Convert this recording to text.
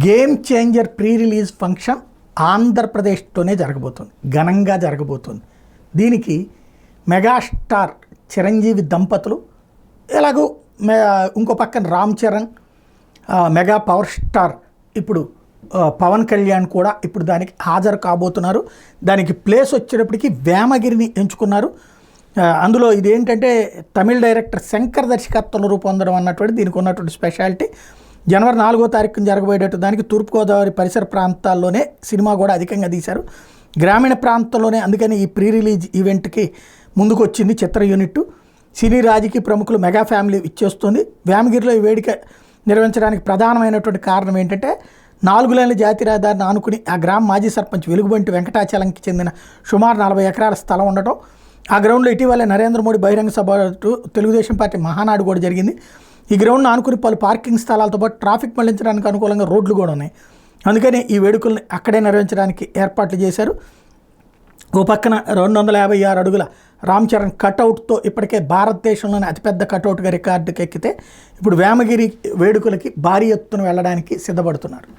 Game changer pre release function ఆంధ్రప్రదేశ్తోనే జరగబోతుంది, ఘనంగా జరగబోతుంది. దీనికి మెగాస్టార్ చిరంజీవి దంపతులు, ఎలాగో ఇంకో పక్కన Ram Charan, mega power star ఇప్పుడు పవన్ కళ్యాణ్ కూడా ఇప్పుడు దానికి హాజరు కాబోతున్నారు. దానికి ప్లేస్ వచ్చేటప్పటికి వేమగిరిని ఎంచుకున్నారు. అందులో ఇదేంటంటే తమిళ డైరెక్టర్ శంకర్ దర్శకత్వంలో రూపొందడం అన్నటువంటి దీనికి ఉన్నటువంటి స్పెషాలిటీ. జనవరి 4వ తారీఖున జరగబోయేటట్టు దానికి తూర్పుగోదావరి పరిసర ప్రాంతాల్లోనే సినిమా కూడా అధికంగా తీశారు, గ్రామీణ ప్రాంతంలోనే. అందుకని ఈ ప్రీ రిలీజ్ ఈవెంట్కి ముందుకు వచ్చింది చిత్ర యూనిట్. సినీ రాజకీయ ప్రముఖులు మెగా ఫ్యామిలీ ఇచ్చేస్తుంది. వేమగిరిలో ఈ వేడుక నిర్వహించడానికి ప్రధానమైనటువంటి కారణం ఏంటంటే 4 లేన్ల జాతీయ రహదారిని ఆనుకుని ఆ గ్రామ మాజీ సర్పంచ్ వెలుగుబంటి వెంకటాచలంకి చెందిన సుమారు 40 ఎకరాల స్థలం ఉండటం. ఆ గ్రౌండ్లో ఇటీవలే నరేంద్ర మోడీ బహిరంగ సభ, తెలుగుదేశం పార్టీ మహానాడు కూడా జరిగింది. ఈ గ్రౌండ్ను ఆనుకుని పలు పార్కింగ్ స్థలాలతో పాటు ట్రాఫిక్ మళ్లించడానికి అనుకూలంగా రోడ్లు కూడా ఉన్నాయి. అందుకని ఈ వేడుకల్ని అక్కడే నిర్వహించడానికి ఏర్పాట్లు చేశారు. ఓ పక్కన 256 అడుగుల రామ్ చరణ్ కటౌట్తో ఇప్పటికే భారతదేశంలోనే అతిపెద్ద కటౌట్గా రికార్డుకి ఎక్కితే ఇప్పుడు వేమగిరి వేడుకలకి భారీ ఎత్తున వెళ్ళడానికి సిద్ధపడుతున్నారు.